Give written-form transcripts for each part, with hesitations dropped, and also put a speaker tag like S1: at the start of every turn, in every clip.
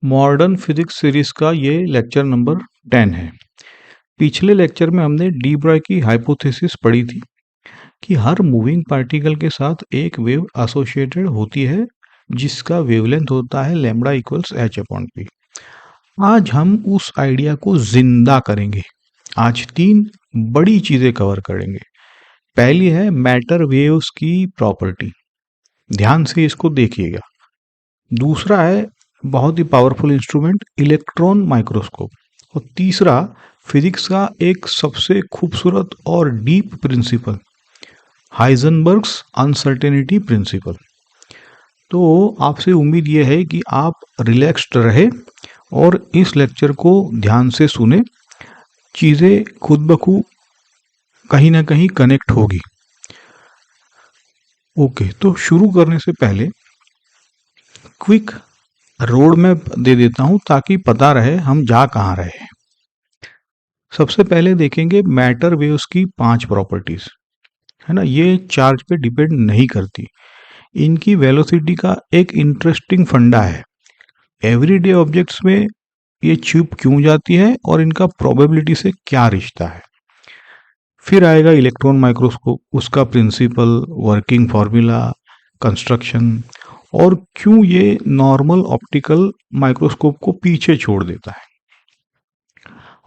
S1: Modern physics series का ये lecture number 10 है। पिछले लेक्चर में हमने डी ब्रॉय की हाइपोथेसिस पढ़ी थी कि हर मूविंग पार्टिकल के साथ एक वेव एसोसिएटेड होती है जिसका वेवलेंथ होता है lambda equals H upon P. आज हम उस आइडिया को जिंदा करेंगे। आज तीन बड़ी चीजें कवर करेंगे। पहली है मैटर वेव्स की प्रॉपर्टी, ध्यान से इसको देखिएगा। दूसरा है बहुत ही पावरफुल इंस्ट्रूमेंट इलेक्ट्रॉन माइक्रोस्कोप। और तीसरा फिजिक्स का एक सबसे खूबसूरत और डीप प्रिंसिपल, हाइजेनबर्ग्स अनसर्टेनिटी प्रिंसिपल। तो आपसे उम्मीद यह है कि आप रिलैक्स्ड रहे और इस लेक्चर को ध्यान से सुने। चीज़ें खुद ब खुद कहीं ना कहीं कनेक्ट होगी। ओके, तो शुरू करने से पहले क्विक रोड मैप दे देता हूं ताकि पता रहे हम जा कहाँ रहे हैं। सबसे पहले देखेंगे मैटर वेव्स की 5 प्रॉपर्टीज, है ना। ये चार्ज पे डिपेंड नहीं करती। इनकी वेलोसिटी का एक इंटरेस्टिंग फंडा है। एवरीडे ऑब्जेक्ट्स में ये चुप क्यों जाती है और इनका प्रोबेबिलिटी से क्या रिश्ता है। फिर आएगा इलेक्ट्रॉन माइक्रोस्कोप, उसका प्रिंसिपल, वर्किंग फॉर्मूला, कंस्ट्रक्शन और क्यों ये नॉर्मल ऑप्टिकल माइक्रोस्कोप को पीछे छोड़ देता है।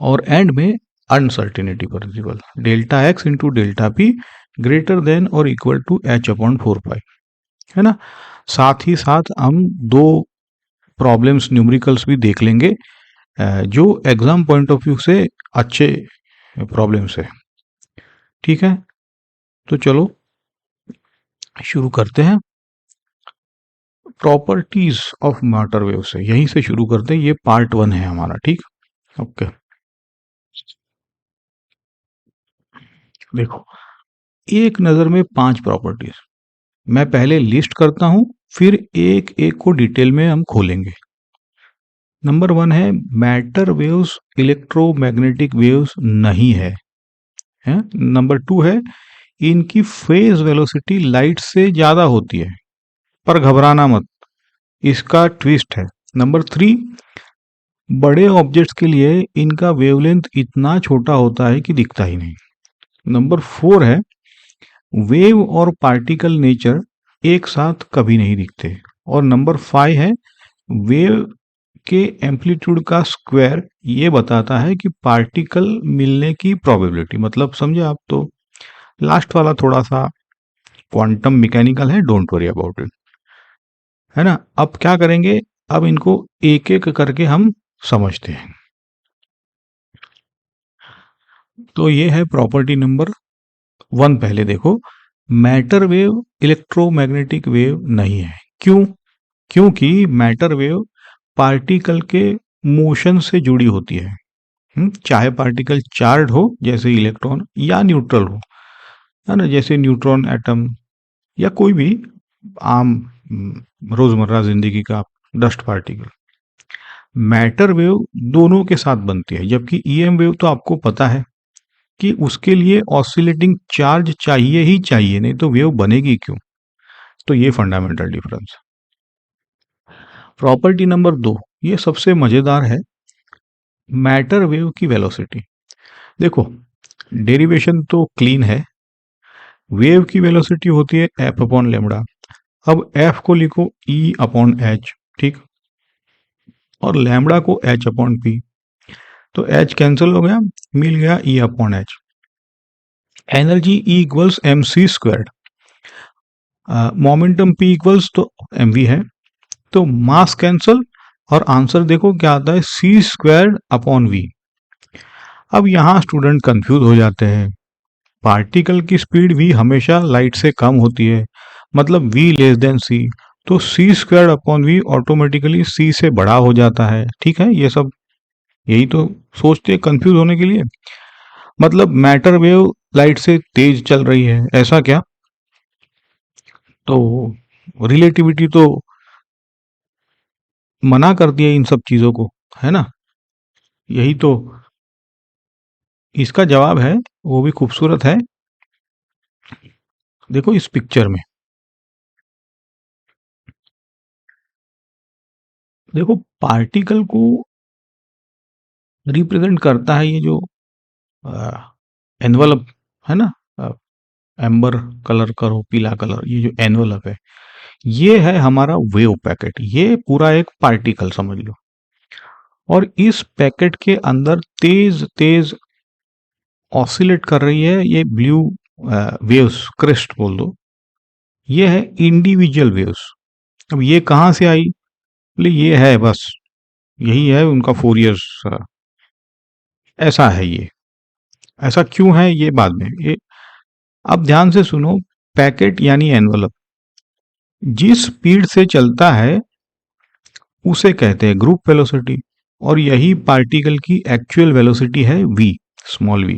S1: और एंड में uncertainty principle, delta x into delta P greater then और इक्वल टू एच अपॉन 4 पाई, है ना। साथ ही साथ हम दो प्रॉब्लम्स न्यूमेरिकल्स भी देख लेंगे जो एग्जाम पॉइंट ऑफ व्यू से अच्छे प्रॉब्लम्स है। ठीक है, तो चलो शुरू करते हैं। प्रॉपर्टीज ऑफ मैटर वेव से यहीं से शुरू करते हैं। ये पार्ट 1 है हमारा। ठीक, ओके। देखो, एक नजर में 5 प्रॉपर्टीज मैं पहले लिस्ट करता हूं, फिर एक एक को डिटेल में हम खोलेंगे। नंबर 1 है मैटर वेव्स इलेक्ट्रोमैग्नेटिक वेव्स नहीं है। नंबर 2 है इनकी फेज वेलोसिटी लाइट से ज्यादा होती है, पर घबराना मत, इसका ट्विस्ट है। नंबर 3, बड़े ऑब्जेक्ट्स के लिए इनका वेवलेंथ इतना छोटा होता है कि दिखता ही नहीं। नंबर 4 है वेव और पार्टिकल नेचर एक साथ कभी नहीं दिखते। और नंबर 5 है वेव के एम्पलीट्यूड का स्क्वायर ये बताता है कि पार्टिकल मिलने की प्रोबेबिलिटी, मतलब समझे आप। तो लास्ट वाला थोड़ा सा क्वांटम मैकेनिकल है, डोंट वरी अबाउट इट, है ना। अब क्या करेंगे, अब इनको एक एक करके हम समझते हैं। तो ये है प्रॉपर्टी नंबर 1। पहले देखो, मैटर वेव इलेक्ट्रोमैग्नेटिक वेव नहीं है। क्यों? क्योंकि मैटर वेव पार्टिकल के मोशन से जुड़ी होती है। चाहे पार्टिकल चार्ज हो जैसे इलेक्ट्रॉन, या न्यूट्रल हो, है ना, जैसे न्यूट्रॉन एटम, या कोई भी आम रोजमर्रा जिंदगी का डस्ट पार्टिकल। मैटर वेव दोनों के साथ बनती है, जबकि ईएम वेव तो आपको पता है कि उसके लिए ऑसिलेटिंग चार्ज चाहिए ही चाहिए, नहीं तो वेव बनेगी क्यों। तो ये फंडामेंटल डिफरेंस। प्रॉपर्टी नंबर 2, ये सबसे मजेदार है, मैटर वेव की वेलोसिटी। देखो, डेरिवेशन तो क्लीन है। वेव की वेलोसिटी होती है एफ अपॉन लेमडा। अब एफ को लिखो ई अपॉन एच, ठीक, और लैम्बडा को एच अपॉन पी। तो एच कैंसिल हो गया, मिल गया E upon H. Energy E equals M C square, momentum P equals तो एम वी है, तो मास कैंसल और आंसर देखो क्या आता है, सी स्क्वायर अपॉन वी। अब यहां स्टूडेंट कंफ्यूज हो जाते हैं। पार्टिकल की स्पीड भी हमेशा लाइट से कम होती है, मतलब v लेस देन सी, तो सी स्क्वायर अपॉन वी ऑटोमेटिकली सी से बड़ा हो जाता है। ठीक है, ये सब यही तो सोचते हैं कंफ्यूज होने के लिए। मतलब मैटर वेव लाइट से तेज चल रही है, ऐसा क्या। तो रिलेटिविटी तो मना कर दिया इन सब चीजों को, है ना। यही तो इसका जवाब है, वो भी खूबसूरत है। देखो इस पिक्चर में, देखो पार्टिकल को रिप्रेजेंट करता है ये जो एनवलप है ना, एम्बर कलर करो पीला कलर, ये जो एनवलप है ये है हमारा वेव पैकेट, ये पूरा एक पार्टिकल समझ लो। और इस पैकेट के अंदर तेज तेज ऑसिलेट कर रही है ये ब्लू वेव्स, क्रेस्ट बोल दो, ये है इंडिविजुअल वेव्स। अब ये कहाँ से आई, बोले ये है बस, यही है उनका फोरियर्स, ऐसा है ये। ऐसा क्यों है ये बाद में, ये अब ध्यान से सुनो। पैकेट यानी एनवलप जिस स्पीड से चलता है उसे कहते हैं ग्रुप वेलोसिटी, और यही पार्टिकल की एक्चुअल वेलोसिटी है v, स्मॉल v।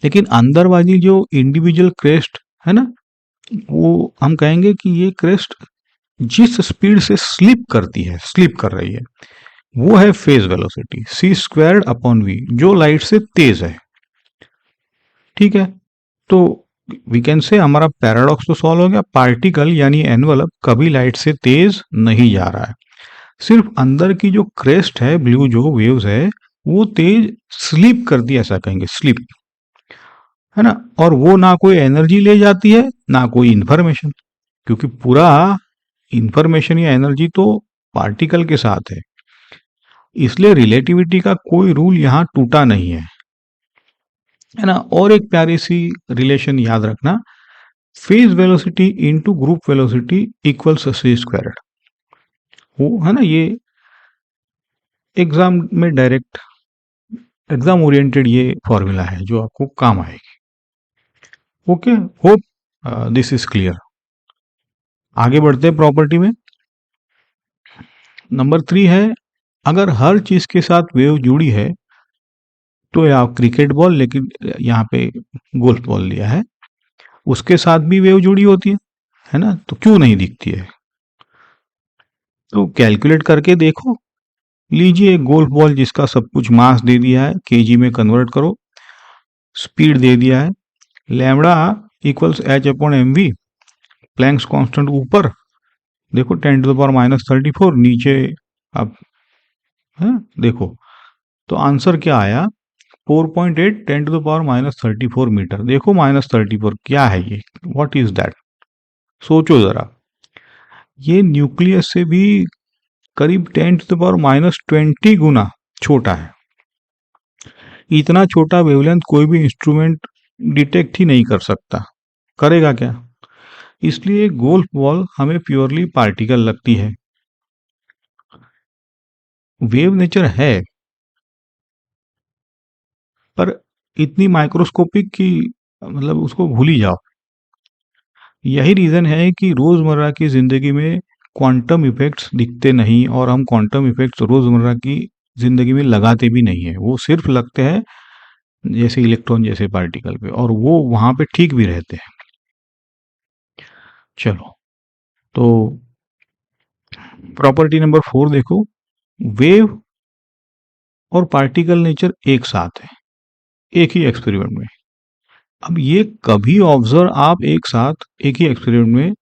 S1: लेकिन अंदर वाली जो इंडिविजुअल क्रेस्ट है ना, वो हम कहेंगे कि ये क्रेस्ट जिस स्पीड से स्लिप करती है, स्लिप कर रही है, वो है phase velocity c squared upon v, जो लाइट से तेज है। ठीक है, तो वी कैन से हमारा पैराडॉक्स तो सॉल्व हो गया। पार्टिकल यानी एनवलप कभी लाइट से तेज नहीं जा रहा है, सिर्फ अंदर की जो क्रेस्ट है, ब्लू जो वेव्स है, वो तेज स्लीप करती है, ऐसा कहेंगे स्लीप, है ना। और वो ना कोई एनर्जी ले जाती है ना कोई इंफॉर्मेशन, क्योंकि पूरा इंफॉर्मेशन या एनर्जी तो पार्टिकल के साथ है, इसलिए रिलेटिविटी का कोई रूल यहाँ टूटा नहीं है ना। और एक प्यारी सी रिलेशन याद रखना, phase velocity into group velocity equals C squared, वो है ना, ये एग्जाम में डायरेक्ट एग्जाम ओरिएंटेड ये फॉर्मूला है जो आपको काम आएगी। Okay, hope this is clear. आगे बढ़ते हैं प्रॉपर्टी में। नंबर 3 है, अगर हर चीज के साथ वेव जुड़ी है, तो या क्रिकेट बॉल, लेकिन यहाँ पे गोल्फ बॉल लिया है, उसके साथ भी वेव जुड़ी होती है ना, तो क्यों नहीं दिखती है। तो कैलकुलेट करके देखो, लीजिए एक गोल्फ बॉल जिसका सब कुछ मास दे दिया है, केजी में कन्वर्ट करो, स्पीड दे दिया है lambda equals H upon M V, Planck's constant ऊपर देखो 10⁻⁻34, नीचे आप है देखो, तो आंसर क्या आया 4.8 10⁻⁻34 मीटर। देखो -34 क्या है ये, व्हाट इज दैट, सोचो जरा। ये न्यूक्लियस से भी करीब 10⁻⁻20 गुना छोटा है। इतना छोटा वेवलेंथ कोई भी इंस्ट्रूमेंट डिटेक्ट ही नहीं कर सकता, करेगा क्या। इसलिए गोल्फ बॉल हमें प्योरली पार्टिकल लगती है। वेव नेचर है पर इतनी माइक्रोस्कोपिक कि मतलब उसको भूल ही जाओ। यही रीजन है कि रोजमर्रा की जिंदगी में क्वांटम इफेक्ट्स दिखते नहीं, और हम क्वांटम इफेक्ट्स रोजमर्रा की जिंदगी में लगाते भी नहीं है, वो सिर्फ लगते हैं जैसे इलेक्ट्रॉन जैसे पार्टिकल पे, और वो वहां पे ठीक भी रहते हैं। चलो, तो प्रॉपर्टी नंबर 4 देखो, वेव और पार्टिकल नेचर एक साथ है एक ही एक्सपेरिमेंट में। अब ये कभी ऑब्जर्व आप एक साथ एक ही एक्सपेरिमेंट में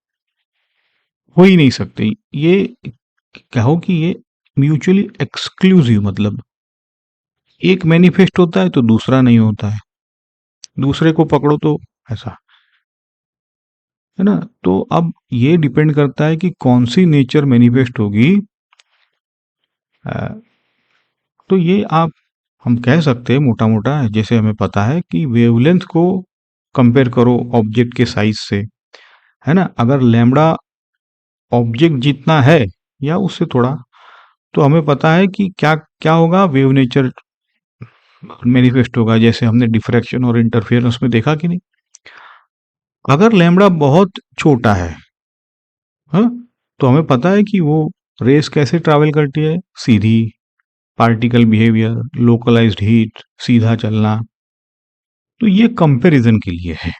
S1: हो ही नहीं सकते, ये कहो कि ये म्यूचुअली एक्सक्लूसिव, मतलब एक मैनिफेस्ट होता है तो दूसरा नहीं होता है, दूसरे को पकड़ो तो ऐसा, है ना। तो अब ये डिपेंड करता है कि कौन सी नेचर मैनिफेस्ट होगी। तो ये आप हम कह सकते हैं मोटा मोटा, जैसे हमें पता है कि वेवलेंथ को कंपेयर करो ऑब्जेक्ट के साइज से, है ना। अगर लैम्बडा ऑब्जेक्ट जितना है या उससे थोड़ा, तो हमें पता है कि क्या क्या होगा, वेव नेचर मैनिफेस्ट होगा, जैसे हमने डिफ्रैक्शन और इंटरफेरेंस में देखा कि नहीं। अगर लैम्बडा बहुत छोटा है, हाँ, तो हमें पता है कि वो रेस कैसे ट्रैवल करती है, सीधी, पार्टिकल बिहेवियर, लोकलाइज्ड हीट, सीधा चलना। तो ये कंपैरिजन के लिए है।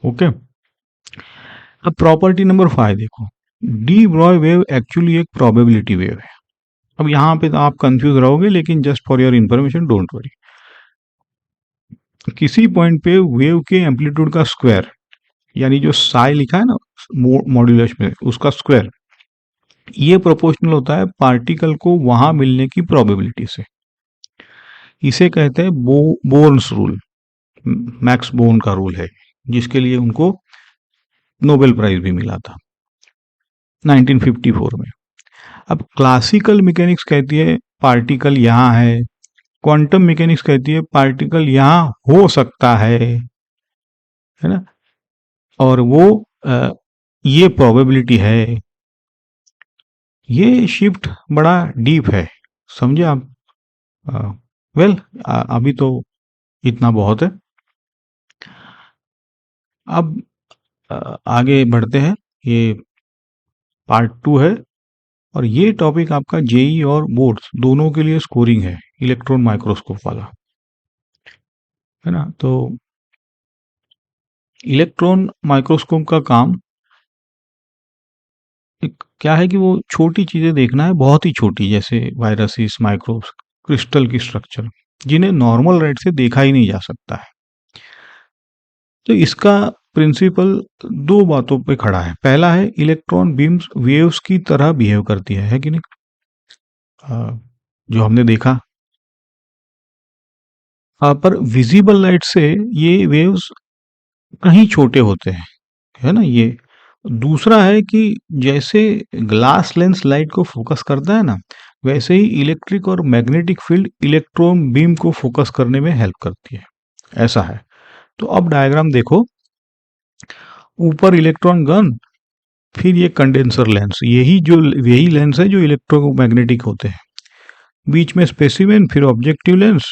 S1: ओके, अब प्रॉपर्टी नंबर 5 देखो, डी ब्रॉय वेव एक्चुअली एक प्रोबेबिलिटी वेव है। अब यहाँ पे तो आप कंफ्यूज रहोगे, लेकिन just for your information don't worry. किसी पॉइंट पे वेव के एम्पलीट्यूड का स्क्वायर, यानी जो साई लिखा है ना मॉड्यूलस में, उसका स्क्वायर ये प्रोपोर्शनल होता है पार्टिकल को वहां मिलने की प्रोबेबिलिटी से। इसे कहते हैं बोर्न्स रूल, मैक्स बोर्न का रूल है, जिसके लिए उनको नोबेल प्राइज भी मिला था 1954 में। अब क्लासिकल मैकेनिक्स कहती है पार्टिकल यहाँ है, क्वांटम मैकेनिक्स कहती है पार्टिकल यहाँ हो सकता है ना, और वो ये प्रोबेबिलिटी है। ये शिफ्ट बड़ा डीप है, समझे आप? वेल, अभी तो इतना बहुत है। अब आगे बढ़ते हैं। ये पार्ट 2 है, और ये टॉपिक आपका जेई और बोर्ड्स दोनों के लिए स्कोरिंग है, इलेक्ट्रॉन माइक्रोस्कोप वाला, है ना। तो इलेक्ट्रॉन माइक्रोस्कोप का काम एक क्या है कि वो छोटी चीजें देखना है, बहुत ही छोटी, जैसे वायरसेस, माइक्रोब्स, क्रिस्टल की स्ट्रक्चर, जिन्हें नॉर्मल लाइट से देखा ही नहीं जा सकता है। तो इसका प्रिंसिपल दो बातों पे खड़ा है। पहला है इलेक्ट्रॉन बीम्स वेव्स की तरह बिहेव करती है कि नहीं? जो हमने देखा, पर विजिबल लाइट से ये वेव्स कहीं छोटे होते हैं, है ना ये। दूसरा है कि जैसे ग्लास लेंस लाइट को फोकस करता है ना, वैसे ही इलेक्ट्रिक और मैग्नेटिक फील्ड इलेक्ट्रॉन बीम को फोकस करने में हेल्प करती है, ऐसा है। तो अब डायग्राम देखो, ऊपर इलेक्ट्रॉन गन, फिर ये कंडेंसर लेंस, यही लेंस है जो इलेक्ट्रोमैग्नेटिक होते हैं। बीच में स्पेसिमेन, फिर ऑब्जेक्टिव लेंस,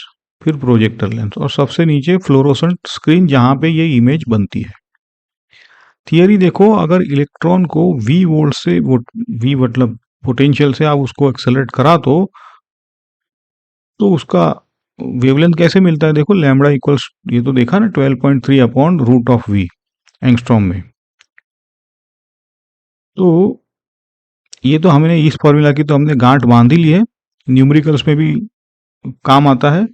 S1: फिर प्रोजेक्टर लेंस, और सबसे नीचे फ्लोरोसेंट स्क्रीन जहां पे ये इमेज बनती है। थियरी देखो, अगर इलेक्ट्रॉन को वी वोल्ट से, वी मतलब पोटेंशियल से आप उसको एक्सेलरेट करा तो उसका वेवलेंथ कैसे मिलता है? देखो, लैम्बडा इक्वल्स, ये तो देखा ना, 12.3 upon root of V angstrom में। तो ये तो हमने इस फॉर्मूला की तो हमने गांठ बांध ही ली है, न्यूमेरिकल्स में भी काम आता है।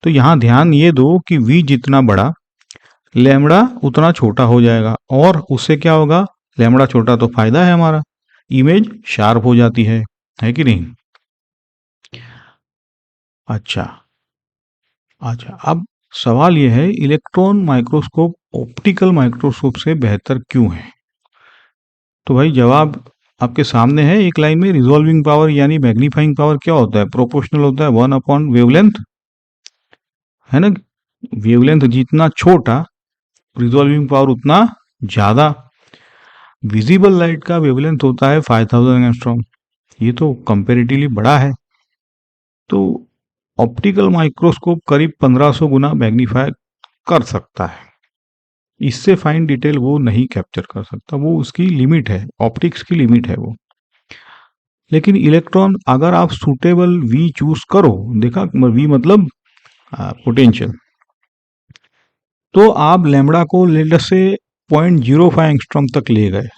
S1: तो यहाँ ध्यान ये दो कि v जितना बड़ा, लैम्बडा उतना छोटा हो जाएगा, और उससे क्या होगा? लैम्बडा छोटा तो फायदा है हमारा, इमेज शार्प हो जाती है कि नहीं? अच्छा अच्छा, अब सवाल यह है, इलेक्ट्रॉन माइक्रोस्कोप ऑप्टिकल माइक्रोस्कोप से बेहतर क्यों है? तो भाई जवाब आपके सामने है एक लाइन में। रिजॉल्विंग पावर यानी मैग्नीफाइंग पावर क्या होता है? प्रोपोर्शनल होता है 1 अपॉन वेवलेंथ, है ना। वेवलेंथ जितना छोटा, रिजॉल्विंग पावर उतना ज्यादा। विजिबल लाइट का वेवलेंथ होता है 5000 एंगस्ट्रॉम, ये तो कंपेरेटिवली बड़ा है। तो ऑप्टिकल माइक्रोस्कोप करीब 1500 गुना मैग्नीफाई कर सकता है, इससे फाइन डिटेल वो नहीं कैप्चर कर सकता, वो उसकी लिमिट है, ऑप्टिक्स की लिमिट है वो। लेकिन इलेक्ट्रॉन अगर आप सुटेबल वी चूज करो, देखा, वी मतलब पोटेंशियल, तो आप लैम्बडा को लेट से 0.05 एंगस्ट्रॉम तक ले गए,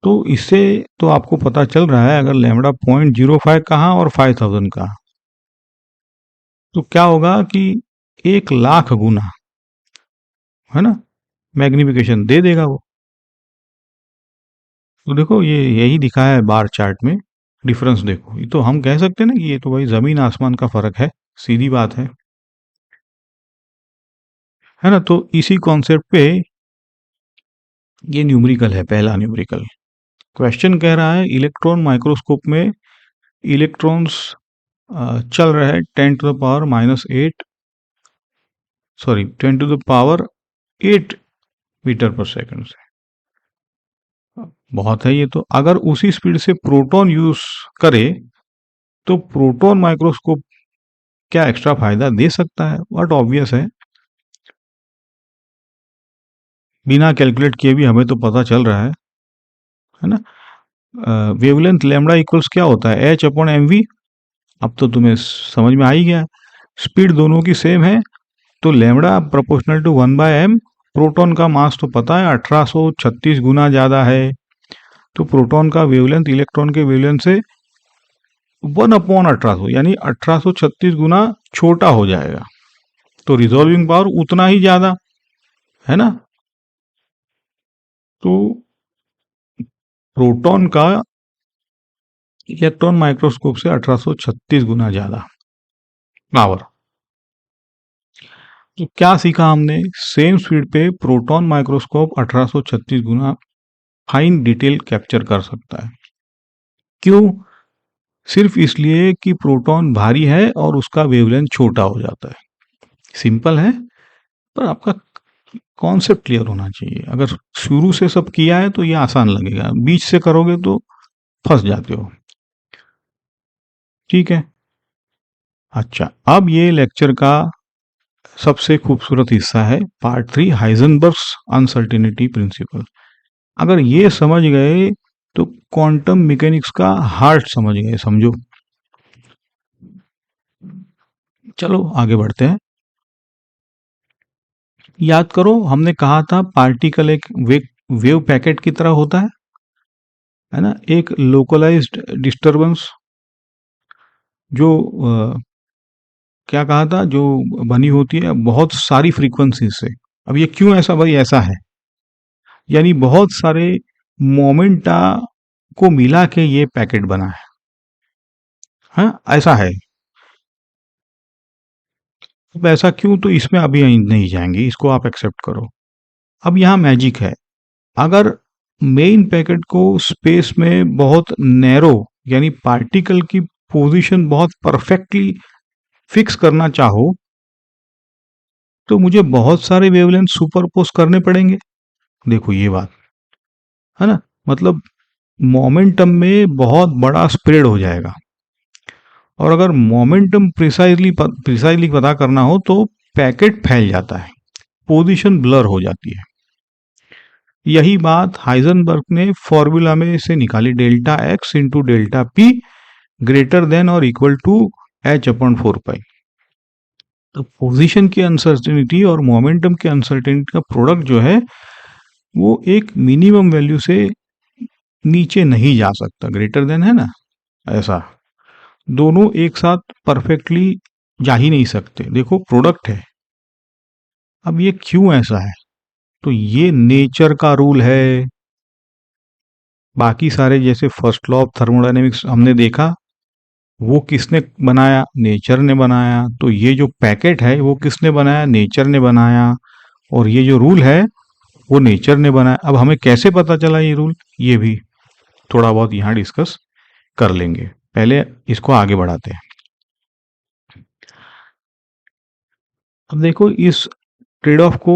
S1: तो इससे तो आपको पता चल रहा है, अगर लैम्बडा 0.05 कहाँ और 5000 कहाँ, तो क्या होगा कि 1,00,000 गुना, है ना, मैग्निफिकेशन दे देगा वो। तो देखो, ये यही दिखा है बार चार्ट में, डिफरेंस देखो। ये तो हम कह सकते हैं ना कि ये तो भाई जमीन आसमान का फर्क है, सीधी बात है ना। तो इसी कॉन्सेप्ट पे ये न्यूमेरिकल है, पहला न्यूमेरिकल क्वेश्चन कह रहा है, इलेक्ट्रॉन माइक्रोस्कोप में इलेक्ट्रॉन्स चल रहा है 10 to the power -8, sorry 10 to the power 8 meter पर सेकंड से, बहुत है ये तो। अगर उसी स्पीड से प्रोटॉन यूज करे, तो प्रोटॉन माइक्रोस्कोप क्या एक्स्ट्रा फायदा दे सकता है? बट ऑब्वियस है, बिना कैलकुलेट किए भी हमें तो पता चल रहा है ना। वेवलेंथ लैम्बडा इक्वल्स क्या होता है? H upon M v. अब तो तुम्हें समझ में आ ही गया, स्पीड दोनों की सेम है, तो lambda proportional to 1/m। Proton का मास तो पता है 1836 गुना ज्यादा है, तो प्रोटॉन का वेवलेंथ इलेक्ट्रॉन के वेवलेंथ से 1/1800 यानी 1836 गुना छोटा हो जाएगा, तो रिजॉल्विंग पावर उतना ही ज्यादा, है ना। तो प्रोटॉन का इलेक्ट्रॉन माइक्रोस्कोप से 1836 गुना ज्यादा पावर। तो क्या सीखा हमने? सेम स्पीड पे प्रोटॉन माइक्रोस्कोप 1836 गुना फाइन डिटेल कैप्चर कर सकता है। क्यों? सिर्फ इसलिए कि प्रोटॉन भारी है और उसका वेवलेंथ छोटा हो जाता है। सिंपल है, पर आपका कॉन्सेप्ट क्लियर होना चाहिए। अगर शुरू से सब किया है तो ये आसान लगेगा, बीच से करोगे तो फंस जाते हो। ठीक है। अच्छा, अब ये लेक्चर का सबसे खूबसूरत हिस्सा है पार्ट 3, हाइजेनबर्ग्स अनसर्टेनिटी प्रिंसिपल। अगर ये समझ गए तो क्वांटम मैकेनिक्स का हार्ट समझ गए, समझो। चलो आगे बढ़ते हैं। याद करो, हमने कहा था पार्टिकल एक वेव पैकेट की तरह होता है ना, एक लोकलाइज्ड डिस्टरबेंस जो क्या कहा था, जो बनी होती है बहुत सारी फ्रीक्वेंसी से। अब ये क्यों ऐसा? भाई ऐसा है, यानी बहुत सारे मोमेंटा को मिला के ये पैकेट बना है। हाँ, ऐसा है। अब ऐसा क्यों? तो इसमें अभी नहीं जाएंगे, इसको आप एक्सेप्ट करो। अब यहाँ मैजिक है। अगर मेन पैकेट को स्पेस में बहुत नैरो, यानी पार्टिकल की पोजीशन बहुत परफेक्टली फिक्स करना चाहो, तो मुझे बहुत सारे वेवलेंथ सुपरपोज करने पड़ेंगे। देखो ये बात है ना, मतलब मोमेंटम में बहुत बड़ा स्प्रेड हो जाएगा। और अगर मोमेंटम प्रिसाइजली पता करना हो तो पैकेट फैल जाता है, पोजीशन ब्लर हो जाती है। यही बात हाइजेनबर्ग ने फॉर्मूला में से निकाली, delta x into delta P greater then और इक्वल टू एच अपॉन 4 पाई। तो पोजीशन की अनसर्टेनिटी और मोमेंटम की अनसर्टेनिटी का प्रोडक्ट जो है वो एक मिनिमम वैल्यू से नीचे नहीं जा सकता, ग्रेटर देन है ना, ऐसा दोनों एक साथ परफेक्टली जा ही नहीं सकते। देखो प्रोडक्ट है। अब ये क्यों ऐसा है? तो ये नेचर का रूल है। बाकी सारे जैसे फर्स्ट लॉ ऑफ थर्मोडायनेमिक्स हमने देखा, वो किसने बनाया? नेचर ने बनाया। तो ये जो पैकेट है वो किसने बनाया? नेचर ने बनाया। और ये जो रूल है वो नेचर ने बनाया। अब हमें कैसे पता चला ये रूल, ये भी थोड़ा बहुत यहाँ डिस्कस कर लेंगे। पहले इसको आगे बढ़ाते हैं। अब देखो इस ट्रेड ऑफ को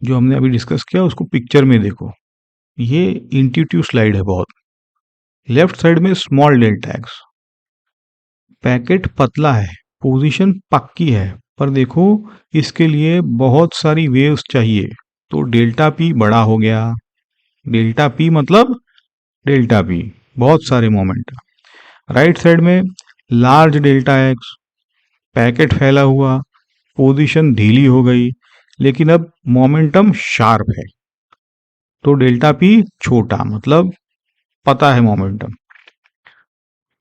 S1: जो हमने अभी डिस्कस किया उसको पिक्चर में देखो। ये इंट्यूटिव स्लाइड है बहुत। लेफ्ट साइड में स्मॉल डेल्टा एक्स, पैकेट पतला है, पोजीशन पक्की है, पर देखो इसके लिए बहुत सारी वेव्स चाहिए, तो डेल्टा पी बड़ा हो गया। डेल्टा पी मतलब डेल्टा पी, बहुत सारे मोमेंट। राइट साइड में लार्ज डेल्टा एक्स, पैकेट फैला हुआ, पोजीशन ढीली हो गई, लेकिन अब मोमेंटम शार्प है। तो डेल्टा पी छोटा, मतलब पता है मोमेंटम।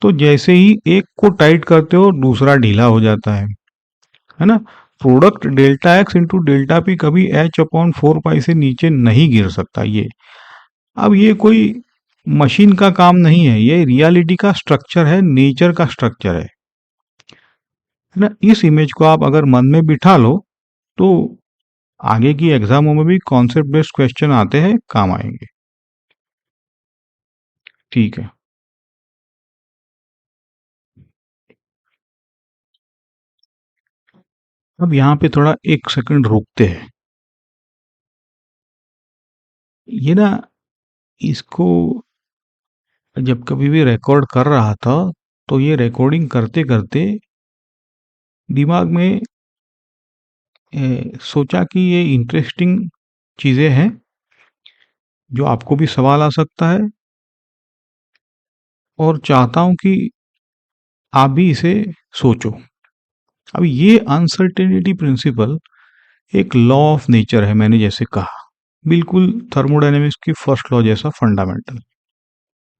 S1: तो जैसे ही एक को टाइट करते हो दूसरा ढीला हो जाता है ना। Product delta x into delta P कभी एच अपॉन 4 पाई से नीचे नहीं गिर सकता। ये अब ये कोई मशीन का काम नहीं है, ये रियलिटी का स्ट्रक्चर है, नेचर का स्ट्रक्चर है ना। इस इमेज को आप अगर मन में बिठा लो तो आगे की एग्जामों में भी कॉन्सेप्ट बेस्ड क्वेश्चन आते हैं, काम आएंगे। ठीक है। अब यहाँ पे थोड़ा 1 सेकंड रुकते हैं। ये ना, इसको जब कभी भी रिकॉर्ड कर रहा था तो ये रिकॉर्डिंग करते करते दिमाग में सोचा कि ये इंटरेस्टिंग चीज़ें हैं जो आपको भी सवाल आ सकता है, और चाहता हूं कि आप भी इसे सोचो। अब ये अनसर्टेनिटी प्रिंसिपल एक लॉ ऑफ नेचर है, मैंने जैसे कहा, बिल्कुल थर्मोडायनेमिक्स की फर्स्ट लॉ जैसा फंडामेंटल।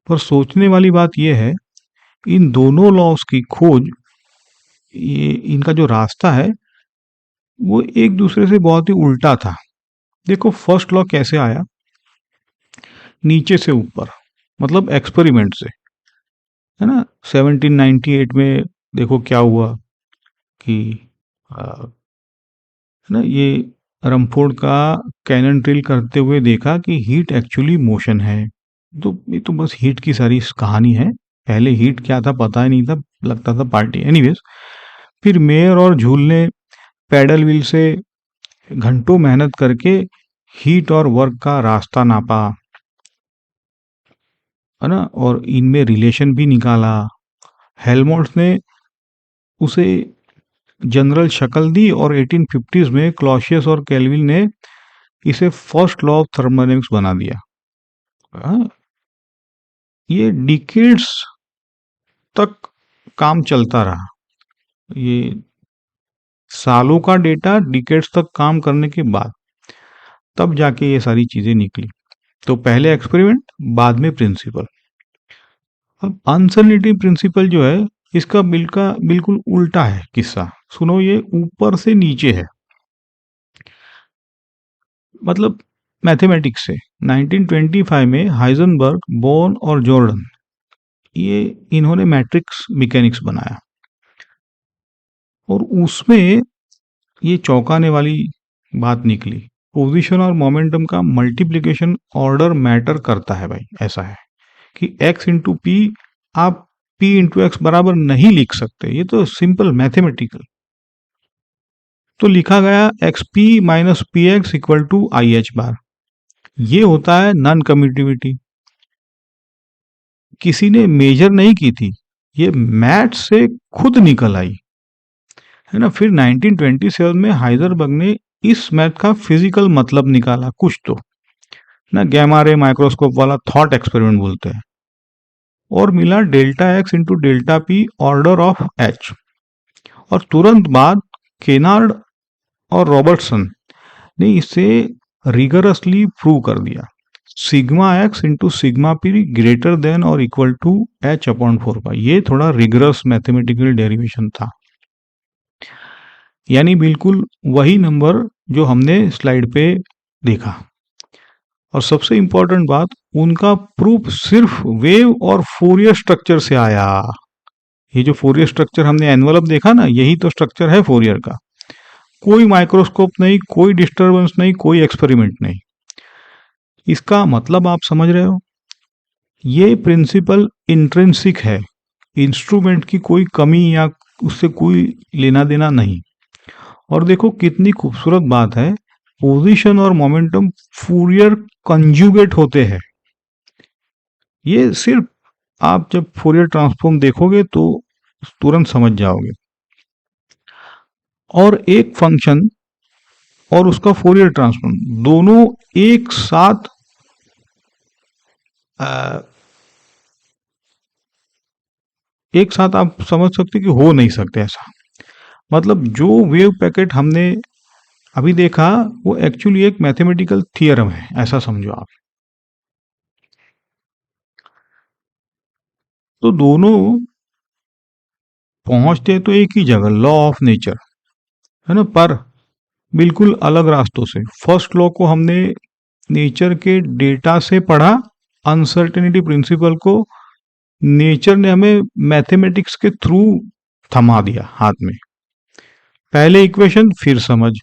S1: पर सोचने वाली बात यह है, इन दोनों लॉस की खोज, ये इनका जो रास्ता है वो एक दूसरे से बहुत ही उल्टा था। देखो फर्स्ट लॉ कैसे आया, नीचे से ऊपर, मतलब एक्सपेरिमेंट से। है ना। 1798 में देखो क्या हुआ कि है ना, ये रमफोर्ड का कैनन ड्रिल करते हुए देखा कि हीट एक्चुअली मोशन है। तो ये तो बस हीट की सारी कहानी है। पहले हीट क्या था पता ही नहीं था, लगता था पार्टी। एनीवेज, फिर मेयर और झूल ने पैडल व्हील से घंटों मेहनत करके हीट और वर्क का रास्ता नापा, है ना, और इनमें रिलेशन भी निकाला। हेलमोल्ट्ज ने उसे जनरल शक्ल दी और 1850s में क्लॉसियस और केल्विन ने इसे फर्स्ट लॉ ऑफ थर्मोडायनेमिक्स बना दिया। हाँ, ये डिकेड्स तक काम चलता रहा। ये सालों का डेटा डिकेड्स तक काम करने के बाद तब जाके ये सारी चीजें निकली। तो पहले एक्सपेरिमेंट, बाद में प्रिंसिपल। अब अनसर्टेनिटी प्रिंसिपल जो है, इसका बिल्कुल उल्टा है किस्सा। सुनो, ये ऊपर से नीचे है, मतलब मैथमेटिक्स से। 1925 में हाइजेनबर्ग, बोर्न और जॉर्डन, ये इन्होंने मैट्रिक्स मैकेनिक्स बनाया और उसमें ये चौंकाने वाली बात निकली। पोजीशन और मोमेंटम का मल्टीप्लिकेशन ऑर्डर मैटर करता है भाई। ऐसा है कि x इंटू पी आप p इंटू एक्स बराबर नहीं लिख सकते, ये तो सिंपल मैथमेटिकल। तो लिखा गया X P minus P X equal to I H bar. ये होता है नॉन कम्यूटिविटी, किसी ने मेजर नहीं की थी, ये मैथ से खुद निकल आई, है ना। फिर 1927 में हाइजरबर्ग ने इस मैथ का फिजिकल मतलब निकाला कुछ तो, ना, गैमा रे माइक्रोस्कोप वाला थॉट एक्सपेरिमेंट बोलते हैं। और मिला delta x into delta P order of H. और तुरंत बाद केनार्ड और रॉबर्टसन ने इसे रिगरसली प्रूव कर दिया। Sigma x into sigma P greater then और इक्वल टू एच अपॉन 4 पाई। ये थोड़ा रिगरस मैथमेटिकल डेरिवेशन था, यानी बिल्कुल वही नंबर जो हमने स्लाइड पे देखा। और सबसे इंपॉर्टेंट बात, उनका प्रूफ सिर्फ वेव और फोरियर स्ट्रक्चर से आया। ये जो फोरियर स्ट्रक्चर हमने एनवलप देखा ना, यही तो स्ट्रक्चर है फोरियर का। कोई माइक्रोस्कोप नहीं, कोई डिस्टरबेंस नहीं, कोई एक्सपेरिमेंट नहीं। इसका मतलब आप समझ रहे हो, ये प्रिंसिपल इंट्रिंसिक है, इंस्ट्रूमेंट की कोई कमी या उससे कोई लेना देना नहीं। और देखो कितनी खूबसूरत बात है, पोजीशन और मोमेंटम फूरियर कंजुगेट होते हैं। ये सिर्फ आप जब फूरियर ट्रांसफॉर्म देखोगे तो तुरंत समझ जाओगे। और एक फंक्शन और उसका फूरियर ट्रांसफॉर्म दोनों एक साथ आप समझ सकते कि हो नहीं सकते ऐसा। मतलब जो वेव पैकेट हमने अभी देखा वो एक्चुअली एक मैथमेटिकल थियरम है, ऐसा समझो आप। तो दोनों पहुंचते तो एक ही जगह, लॉ ऑफ नेचर, है ना, पर बिल्कुल अलग रास्तों से। फर्स्ट लॉ को हमने नेचर के डेटा से पढ़ा, अनसर्टेनिटी प्रिंसिपल को नेचर ने हमें मैथमेटिक्स के थ्रू थमा दिया हाथ में। पहले इक्वेशन फिर समझ।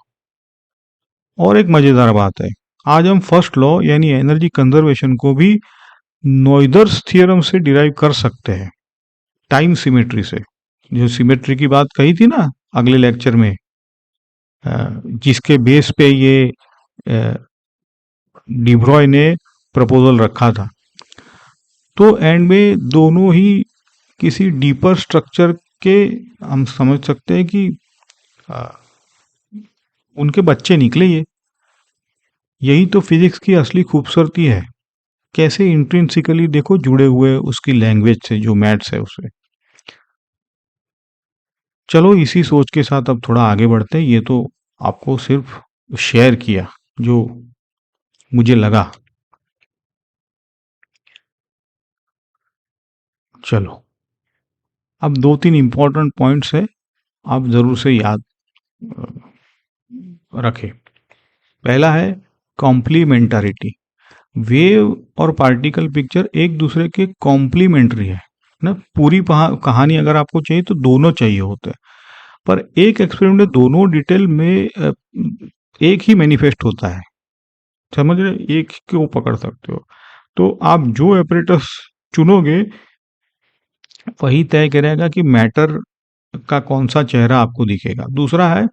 S1: और एक मजेदार बात है, आज हम फर्स्ट लॉ यानी एनर्जी कंजर्वेशन को भी नोइदर्स थ्योरम से डिराइव कर सकते हैं, टाइम सिमेट्री से। जो सिमेट्री की बात कही थी ना अगले लेक्चर में, जिसके बेस पे ये डिब्रॉय ने प्रपोजल रखा था। तो एंड में दोनों ही किसी डीपर स्ट्रक्चर के, हम समझ सकते हैं कि उनके बच्चे निकले ये। यही तो फिजिक्स की असली खूबसूरती है, कैसे इंट्रिंसिकली देखो जुड़े हुए उसकी लैंग्वेज से, जो मैथ्स है उससे। चलो इसी सोच के साथ अब थोड़ा आगे बढ़ते हैं। ये तो आपको सिर्फ शेयर किया जो मुझे लगा। चलो अब दो तीन इंपॉर्टेंट पॉइंट्स है, आप जरूर से याद रखें। पहला है कॉम्प्लीमेंटारिटी। वेव और पार्टिकल पिक्चर एक दूसरे के कॉम्प्लीमेंट्री है। ना। पूरी कहानी अगर आपको चाहिए तो दोनों चाहिए होते हैं, पर एक एक्सपेरिमेंट में दोनों डिटेल में एक ही मैनिफेस्ट होता है, समझ रहे, एक को पकड़ सकते हो। तो आप जो ऑपरेटर्स चुनोगे वही तय करेगा कि मैटर का कौन सा चेहरा आपको दिखेगा। दूसरा है,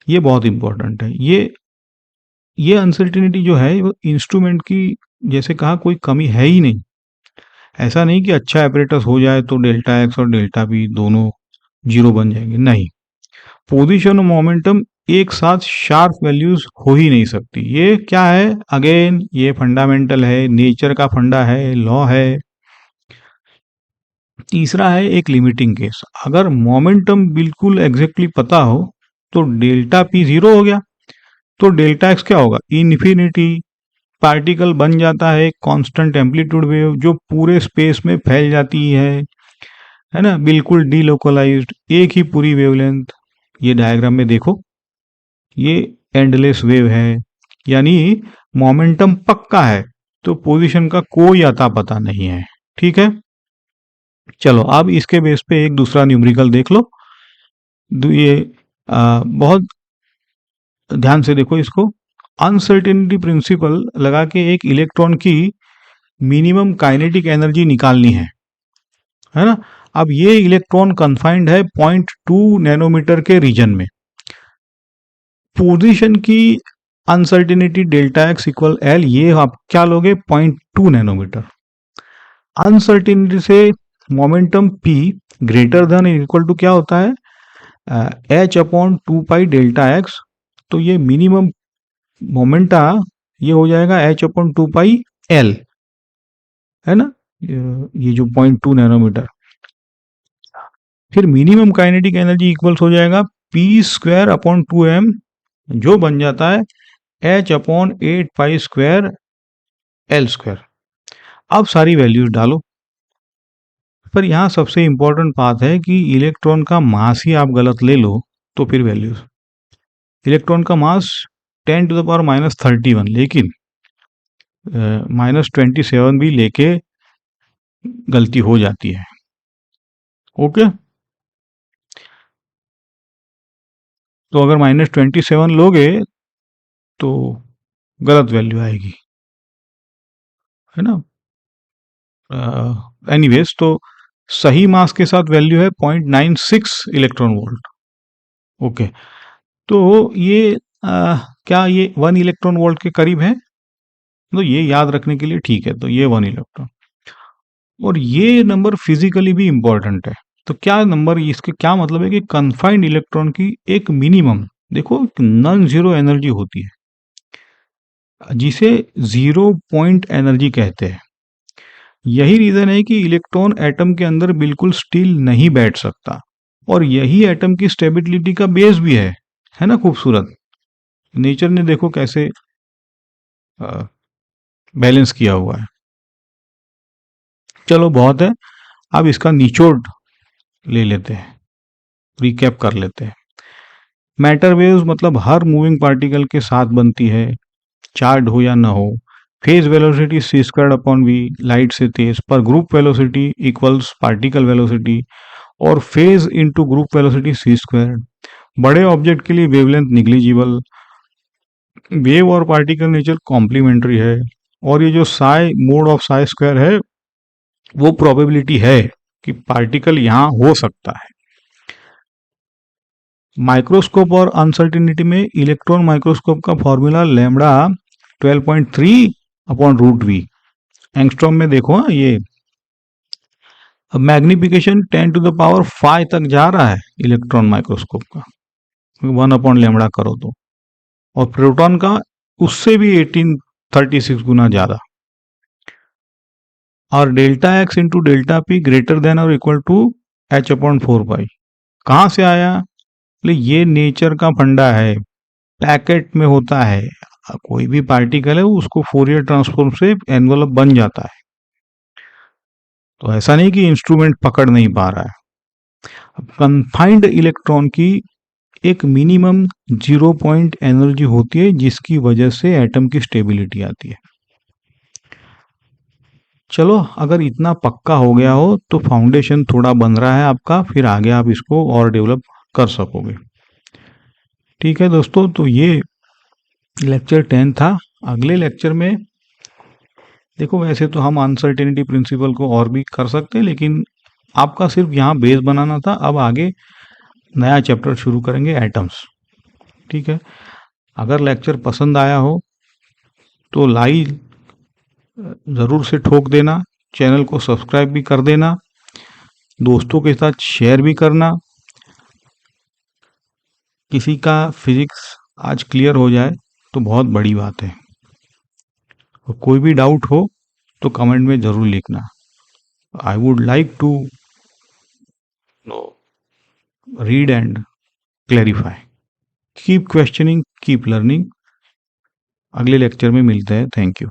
S1: ये बहुत इंपॉर्टेंट है, ये अनसर्टेनिटी जो है वो इंस्ट्रूमेंट की, जैसे कहा, कोई कमी है ही नहीं। ऐसा नहीं कि अच्छा ऑपरेटर्स हो जाए तो डेल्टा एक्स और डेल्टा बी दोनों जीरो बन जाएंगे, नहीं। पोजीशन और मोमेंटम एक साथ शार्प वैल्यूज हो ही नहीं सकती। ये क्या है, अगेन ये फंडामेंटल है, नेचर का फंडा है, लॉ है। तीसरा है एक लिमिटिंग केस, अगर मोमेंटम बिल्कुल एग्जैक्टली पता हो तो डेल्टा पी जीरो हो गया, तो डेल्टा एक्स क्या होगा, इन्फिनिटी। पार्टिकल बन जाता है कांस्टेंट एम्पलीट्यूड वेव जो पूरे स्पेस में फैल जाती है ना, बिल्कुल डीलोकलाइज्ड, एक ही पूरी वेवलेंथ। ये डायग्राम में देखो, ये एंडलेस वेव है, यानी मोमेंटम पक्का है, तो पोजीशन का कोई अता पता नहीं है। ठीक है, चलो अब इसके बेस पे एक दूसरा न्यूमेरिकल देख लो। ये बहुत ध्यान से देखो इसको। अनसर्टेनिटी प्रिंसिपल लगा के एक इलेक्ट्रॉन की मिनिमम काइनेटिक एनर्जी निकालनी है ना। अब ये इलेक्ट्रॉन कन्फाइंड है 0.2 नैनोमीटर के रीजन में। पोजीशन की uncertainty delta x equal l, ये आप क्या लोगे, 0.2 नैनोमीटर। अनसर्टेनिटी से momentum p greater than equal to क्या होता है, h upon 2 pi delta x. तो ये मिनिमम मोमेंटा ये हो जाएगा एच अपॉन 2 पाई एल, है ना, ये जो 0.2 नैनोमीटर। फिर मिनिमम काइनेटिक एनर्जी इक्वल्स हो जाएगा पी स्क्वायर अपॉन 2m, जो बन जाता है h upon 8 pi square L square. अब सारी वैल्यूज डालो, पर यहाँ सबसे इंपॉर्टेंट बात है कि इलेक्ट्रॉन का मास ही आप गलत ले लो तो फिर वैल्यूज, इलेक्ट्रॉन का मास 10 टू द पावर माइनस 31, लेकिन माइनस 27 भी लेके गलती हो जाती है। ओके, तो अगर माइनस 27 लोगे तो गलत वैल्यू आएगी, है ना। एनीवेज, तो सही मास के साथ वैल्यू है 0.96 इलेक्ट्रॉन वोल्ट। ओके, तो ये क्या ये 1 इलेक्ट्रॉन वोल्ट के करीब है, तो ये याद रखने के लिए ठीक है, तो ये 1 इलेक्ट्रॉन। और ये नंबर फिजिकली भी इंपॉर्टेंट है। तो क्या नंबर, इसके क्या मतलब है कि कन्फाइंड इलेक्ट्रॉन की एक मिनिमम, देखो, नॉन जीरो एनर्जी होती है जिसे जीरो पॉइंट एनर्जी कहते हैं। यही रीजन है कि इलेक्ट्रॉन एटम के अंदर बिल्कुल स्टिल नहीं बैठ सकता, और यही एटम की स्टेबिलिटी का बेस भी है ना। खूबसूरत, नेचर ने देखो कैसे बैलेंस किया हुआ है। चलो बहुत है, अब इसका निचोड़ ले लेते हैं, रिकैप कर लेते हैं। मैटर वेव्स मतलब हर मूविंग पार्टिकल के साथ बनती है, चार्ज हो या ना हो। Phase velocity c squared upon v, light से तेज, पर group velocity equals particle velocity, और phase into group velocity c square. बड़े ऑब्जेक्ट के लिए वेवलेंथ निग्लिजिबल, वेव और पार्टिकल नेचर कॉम्प्लीमेंट्री है, और ये जो psi mod of psi square है वो प्रोबेबिलिटी है कि पार्टिकल यहां हो सकता है। माइक्रोस्कोप और अनसर्टिनिटी में इलेक्ट्रॉन माइक्रोस्कोप का formula lambda 12.3 upon root v. Angstrom में देखो, ये मैग्निफिकेशन 10 टू द पावर 5 तक जा रहा है इलेक्ट्रॉन माइक्रोस्कोप का, 1 अपॉन लैम्बडा करो तो, और प्रोटॉन का उससे भी 1836 गुना ज्यादा। और delta x into delta P greater then और इक्वल टू एच अपॉन 4 पाई। कहाँ से आया, ये नेचर का फंडा है, पैकेट में होता है। कोई भी पार्टिकल है उसको फोरियर ट्रांसफॉर्म से एनवलप बन जाता है, तो ऐसा नहीं कि इंस्ट्रूमेंट पकड़ नहीं पा रहा है। कन्फाइंड इलेक्ट्रॉन की एक मिनिमम जीरो पॉइंट एनर्जी होती है जिसकी वजह से एटम की स्टेबिलिटी आती है। चलो, अगर इतना पक्का हो गया हो तो फाउंडेशन थोड़ा बन रहा है आपका, फिर आगे आप इसको और डेवलप कर सकोगे। ठीक है दोस्तों, तो ये लेक्चर 10 था। अगले लेक्चर में देखो, वैसे तो हम अनसर्टेनिटी प्रिंसिपल को और भी कर सकते हैं, लेकिन आपका सिर्फ यहाँ बेस बनाना था। अब आगे नया चैप्टर शुरू करेंगे, एटम्स। ठीक है, अगर लेक्चर पसंद आया हो तो लाइक ज़रूर से ठोक देना, चैनल को सब्सक्राइब भी कर देना, दोस्तों के साथ शेयर भी करना। किसी का फिजिक्स आज क्लियर हो जाए तो बहुत बड़ी बात है। और कोई भी डाउट हो तो कमेंट में ज़रूर लिखना। I would like to read and clarify. Keep questioning, keep learning. अगले लेक्चर में मिलते हैं। Thank you.